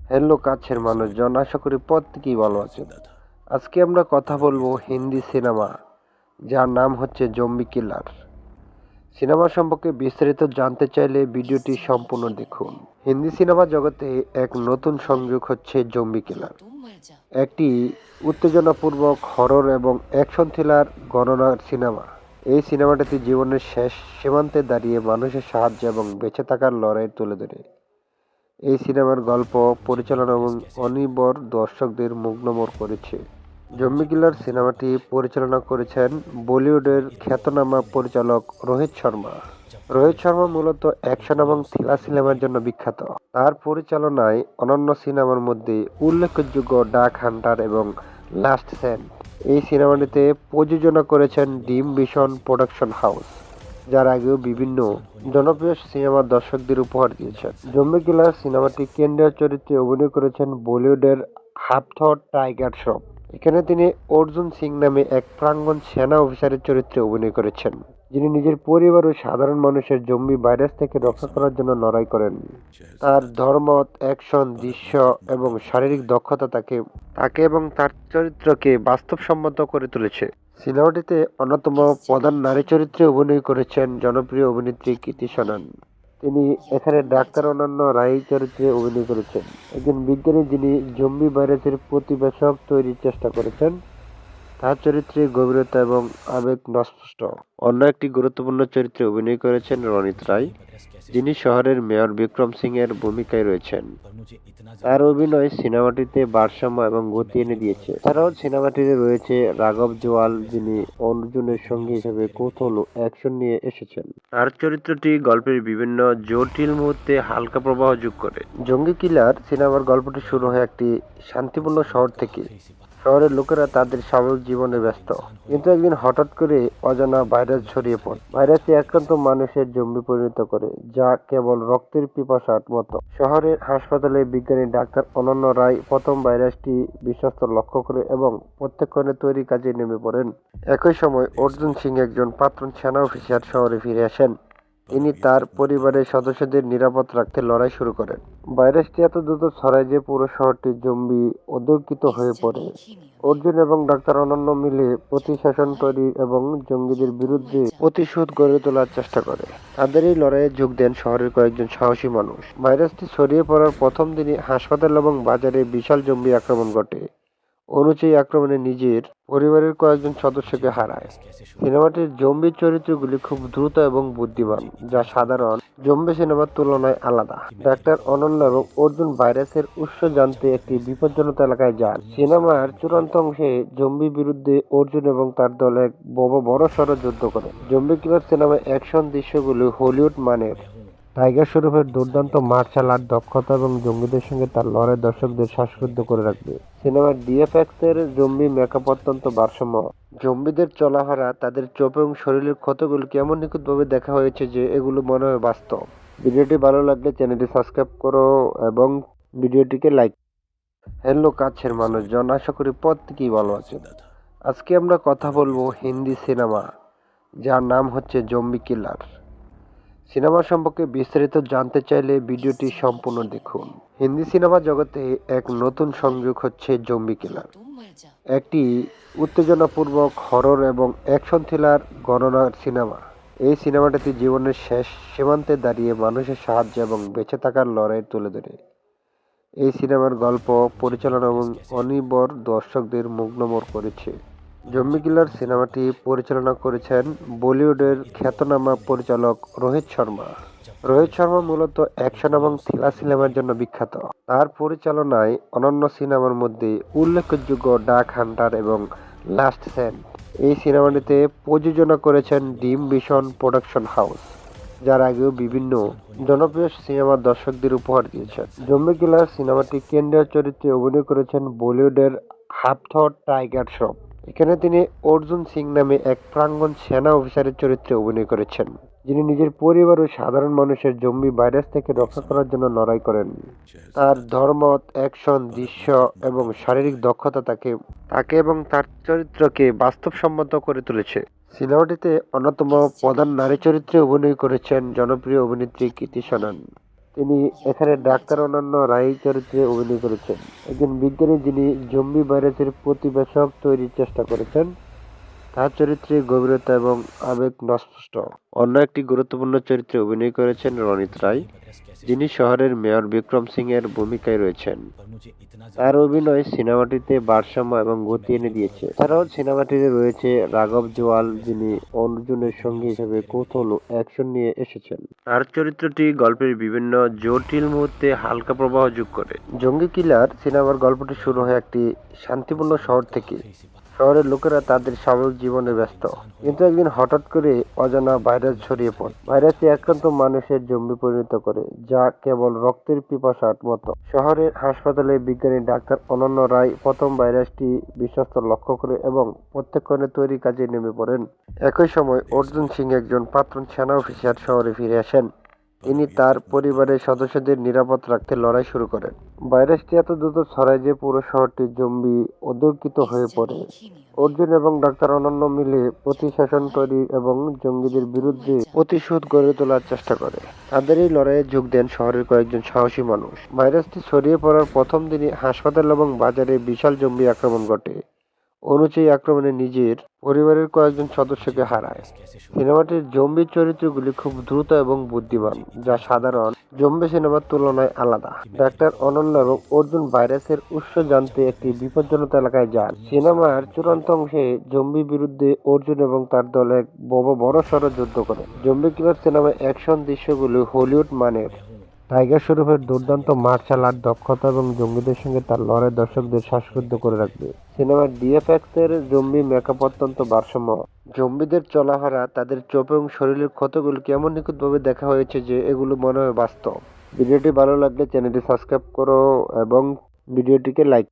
Hello কাছের মানুষজন, আশা করি প্রত্যেকেই ভালো আছেন। আজকে আমরা কথা বলবো হিন্দি সিনেমা, যার নাম হচ্ছে জম্বি কিলার। সিনেমা সম্পর্কে বিস্তারিত জানতে চাইলে ভিডিওটি সম্পূর্ণ দেখুন। হিন্দি সিনেমা জগতে এক নতুন সংযোগ হচ্ছে জম্বি কিলার, একটি উত্তেজনাপূর্বক হরর এবং অ্যাকশন থ্রিলার গণনার সিনেমা। এই সিনেমাটিতে জীবনের শেষ সীমান্তে দাঁড়িয়ে মানুষের সাহায্য এবং বেঁচে থাকার লড়াই তুলে ধরে। এই সিনেমার গল্প, পরিচালনা এবং অনির্বাণ দর্শকদের মুগ্ধমর করেছে। জম্বি কিলার সিনেমাটি পরিচালনা করেছেন বলিউডের খ্যাতনামা পরিচালক রোহিত শর্মা। রোহিত শর্মা মূলত অ্যাকশন এবং থ্রিলার সিনেমার জন্য বিখ্যাত। তার পরিচালনায় অনন্য সিনেমার মধ্যে উল্লেখযোগ্য ডাক হান্টার এবং লাস্ট স্ট্যান্ড। এই সিনেমাটিতে প্রযোজনা করেছেন ড্রিম ভিশন প্রোডাকশন হাউস, যার আগেও বিভিন্ন জনপ্রিয় সিনেমা দর্শকদের উপহার দিয়েছেন। জম্বি কিলার সিনেমাটি কেন্দ্রীয় চরিত্রে অভিনয় করেছেন বলিউডের হাফথর টাইগার শ্রফ। এখানে তিনি অর্জুন সিং নামে এক প্রাঙ্গণ সেনা অফিসারের চরিত্রে অভিনয় করেছেন, যিনি নিজের পরিবার ও সাধারণ মানুষের জম্বি ভাইরাস থেকে রক্ষা করার জন্য লড়াই করেন। তার ধর্মত, অ্যাকশন দৃশ্য এবং শারীরিক দক্ষতা তাকে তাকে এবং তার চরিত্রকে বাস্তবসম্মত করে তুলেছে। সিনেমাটিতে অন্যতম প্রধান নারী চরিত্রে অভিনয় করেছেন জনপ্রিয় অভিনেত্রী কৃতি সেনন। তিনি এখানে ডাক্তার অনন্য রায় চরিত্রে অভিনয় করেছেন, একজন বিজ্ঞানী যিনি জম্বি ভাইরাসের প্রতিবেশক তৈরির চেষ্টা করেছেন। তার চরিত্রে গভীরতা এবং আবেগ স্পষ্ট। অন্য একটি গুরুত্বপূর্ণ চরিত্রে অভিনয় করেছেন রণিত রায়, যিনি শহরের মেয়র বিক্রম সিং এর ভূমিকায় রয়েছেন। তার অভিনয় সিনেমাটিতে ভারসাম্য এবং গতি এনে দিয়েছে। এছাড়াও সিনেমাটিতে রয়েছে রাঘব জুয়াল, যিনি অর্জুনের সঙ্গী হিসেবে কৌতূহল ও অ্যাকশন নিয়ে এসেছেন। তার চরিত্রটি গল্পের বিভিন্ন জটিল মুহূর্তে হালকা প্রবাহ যোগ করে। জঙ্গি কিলার সিনেমার গল্পটি শুরু হয় একটি শান্তিপূর্ণ শহর থেকে। শহরের লোকেরা তাদের স্বাভাবিক জীবনে ব্যস্ত, কিন্তু একদিন হঠাৎ করে অজানা ভাইরাস ছড়িয়ে পড়ে। ভাইরাসে আক্রান্ত মানুষের জম্বি পরিণত করে, যা কেবল রক্তের পিপাসার মতো। শহরের হাসপাতালে বিজ্ঞানী ডাক্তার অনন্য রায় প্রথম ভাইরাসটি বিশ্বস্ত লক্ষ্য করে এবং প্রত্যক্ষণে তৈরি কাজে নেমে পড়েন। একই সময় অর্জুন সিং, একজন প্রাক্তন সেনা অফিসার, শহরে ফিরে আসেন। তিনি তার পরিবারের সদস্যদের নিরাপদ রাখতে লড়াই শুরু করেন। ভাইরাসটি এত দ্রুত ছড়ায় যে পুরো শহরটি জম্বি অধ্যুষিত হয়ে পড়ে। অর্জুন এবং ডাক্তার অনন্য মিলে প্রতিশাসন তৈরি এবং জঙ্গিদের বিরুদ্ধে প্রতিশোধ গড়ে তোলার চেষ্টা করে। তাদের এই লড়াইয়ে যোগ দেন শহরের কয়েকজন সাহসী মানুষ। ভাইরাসটি ছড়িয়ে পড়ার প্রথম দিনই হাসপাতাল এবং বাজারে বিশাল জম্বি আক্রমণ ঘটে। অনুযায়ী আক্রমণে নিজের পরিবারের কয়েকজন সদস্যকে হারায়। সিনেমাটির জম্বি চরিত্রগুলি খুব দ্রুত এবং বুদ্ধিমান, যা সাধারণ জম্বি সিনেমার তুলনায় আলাদা। ডাক্তার অনন্য এবং অর্জুন ভাইরাসের উৎস জানতে একটি বিপজ্জনক এলাকায় যান। সিনেমার চূড়ান্ত অংশে জম্বি বিরুদ্ধে অর্জুন এবং তার দল এক বড়সড় যুদ্ধ করে। জম্বি কিলার সিনেমার অ্যাকশন দৃশ্যগুলি হলিউড মানের। টাইগার শ্রফের দুর্দান্ত মার্শাল আর্ট দক্ষতা এবং জঙ্গিদের সঙ্গে তার লড়াই দর্শকদের শ্বাসরুদ্ধ করে রাখবে। সিনেমার ডিএফএক্স এর জম্বি মেকআপ অত্যন্ত ভারসাম্য। জম্বিদের চলাফেরা, তাদের চোখ এবং শরীরের ক্ষতগুলোকে এমন নিখুঁতভাবে দেখা হয়েছে যে এগুলো মনে হয় বাস্তব। ভিডিওটি ভালো লাগলে চ্যানেলটি সাবস্ক্রাইব করো এবং ভিডিওটিকে লাইক। হ্যালো কাছের মানুষজন, আশা করি প্রত্যেকেই ভালো আছেন। আজকে আমরা কথা বলবো হিন্দি সিনেমা, যার নাম হচ্ছে জম্বি কিলার। সিনেমা সম্পর্কে বিস্তারিত জানতে চাইলে ভিডিওটি সম্পূর্ণ দেখুন। হিন্দি সিনেমা জগতে এক নতুন সংযোগ হচ্ছে জম্বি কিলার, একটি উত্তেজনাপূর্বক হরর এবং অ্যাকশন থ্রিলার গণনার সিনেমা। এই সিনেমাটিতে জীবনের শেষ সীমান্তে দাঁড়িয়ে মানুষের সাহায্য এবং বেঁচে থাকার লড়াই তুলে ধরে। এই সিনেমার গল্প, পরিচালনা এবং অনির্বাণ দর্শকদের মুগ্ধমর করেছে। জম্বি কিলার সিনেমাটি পরিচালনা করেছেন বলিউডের খ্যাতনামা পরিচালক রোহিত শর্মা। রোহিত শর্মা মূলত অ্যাকশন এবং থ্রিলার সিনেমার জন্য বিখ্যাত। তার পরিচালনায় অনন্য সিনেমার মধ্যে উল্লেখযোগ্য ডাক হান্টার এবং লাস্ট স্ট্যান্ড। এই সিনেমাটিতে প্রযোজনা করেছেন ড্রিম ভিশন প্রোডাকশন হাউস, যার আগেও বিভিন্ন জনপ্রিয় সিনেমা দর্শকদের উপহার দিয়েছেন। জম্বি কিলার সিনেমাটি কেন্দ্রীয় চরিত্রে অভিনয় করেছেন বলিউডের হাফথর টাইগার শ্রফ। এখানে তিনি অর্জুন সিং নামে এক প্রাঙ্গণ সেনা অফিসারের চরিত্রে অভিনয় করেছেন, যিনি নিজের পরিবার ও সাধারণ মানুষের জম্বি ভাইরাস থেকে রক্ষা করার জন্য লড়াই করেন। তার ধর্মত, অ্যাকশন দৃশ্য এবং শারীরিক দক্ষতা তাকে এবং তার চরিত্রকে বাস্তবসম্মত করে তুলেছে। সিনেমাটিতে অন্যতম প্রধান নারী চরিত্রে অভিনয় করেছেন জনপ্রিয় অভিনেত্রী কৃতি সেনন। তিনি এখানে ডাক্তার অনন্য রায় চরিত্রে অভিনয় করেছেন, একজন বিজ্ঞানী যিনি জম্বি ভাইরাসের প্রতিবেশক তৈরির চেষ্টা করেছেন। তার চরিত্রে গভীরতা এবং আবেগ স্পষ্ট। অন্য একটি গুরুত্বপূর্ণ চরিত্রে অভিনয় করেছেন রণিত রায়, যিনি শহরের মেয়র বিক্রম সিং এর ভূমিকায় রয়েছেন। তার অভিনয় সিনেমাটিতে ভারসাম্য এবং গতি এনে দিয়েছে। এছাড়াও সিনেমাটিতে রয়েছে রাঘব জুয়াল, যিনি অর্জুনের সঙ্গী হিসেবে কৌতূহল ও অ্যাকশন নিয়ে এসেছেন। তার চরিত্রটি গল্পের বিভিন্ন জটিল মুহূর্তে হালকা প্রবাহ যোগ করে। জঙ্গি কিলার সিনেমার গল্পটি শুরু হয় একটি শান্তিপূর্ণ শহর থেকে। শহরের লোকেরা তাদের স্বাভাবিক জীবনে ব্যস্ত, কিন্তু একদিন হঠাৎ করে অজানা ভাইরাস ছড়িয়ে পড়ে। ভাইরাসে আক্রান্ত মানুষের জম্বি পরিণত করে, যা কেবল রক্তের পিপাসার মতো। শহরের হাসপাতালে বিজ্ঞানী ডাক্তার অনন্য রায় প্রথম ভাইরাসটি বিশ্বস্ত লক্ষ্য করে এবং প্রত্যক্ষণে তৈরি কাজে নেমে পড়েন। একই সময় অর্জুন সিং, একজন প্রাক্তন সেনা অফিসার, শহরে ফিরে আসেন। তিনি তার পরিবারের সদস্যদের নিরাপদ রাখতে লড়াই শুরু করেন। ভাইরাসটি এত দ্রুত ছড়ায় যে পুরো শহরটি জম্বি অধ্যুষিত হয়ে পড়ে। অর্জুন এবং ডাক্তার অনন্য মিলে প্রতিশাসন তৈরি এবং জঙ্গিদের বিরুদ্ধে প্রতিশোধ গড়ে তোলার চেষ্টা করে। তাদের এই লড়াইয়ে যোগ দেন শহরের কয়েকজন সাহসী মানুষ। ভাইরাসটি ছড়িয়ে পড়ার প্রথম দিনই হাসপাতাল এবং বাজারে বিশাল জম্বি আক্রমণ ঘটে। অনুযায়ী আক্রমণে নিজের পরিবারের কয়েকজন সদস্যকে হারায়। সিনেমাটির জম্বি চরিত্রগুলি খুব দ্রুত এবং বুদ্ধিমান, যা সাধারণ জম্বি সিনেমার তুলনায় আলাদা। ডাক্তার অনন্য এবং অর্জুন ভাইরাসের উৎস জানতে একটি বিপজ্জনক এলাকায় যান। সিনেমার চূড়ান্ত অংশে জম্বি বিরুদ্ধে অর্জুন এবং তার দল এক বড়সড় যুদ্ধ করে। জম্বি কিলার সিনেমার অ্যাকশন দৃশ্যগুলি হলিউড মানের। টাইগার শ্রফের দুর্দান্ত মার্শাল আর্ট দক্ষতা এবং জঙ্গিদের সঙ্গে তার লড়াই দর্শকদের শ্বাসরুদ্ধ করে রাখবে। সিনেমার ডিএফএক্স এর জম্বি মেকআপ অত্যন্ত ভারসাম্য। জম্বিদের চলাফেরা, তাদের চোখ এবং শরীরের ক্ষতগুলোকে এমন নিখুঁতভাবে দেখা হয়েছে যে এগুলো মনে হয় বাস্তব। ভিডিওটি ভালো লাগলে চ্যানেলটি সাবস্ক্রাইব করো এবং ভিডিওটিকে লাইক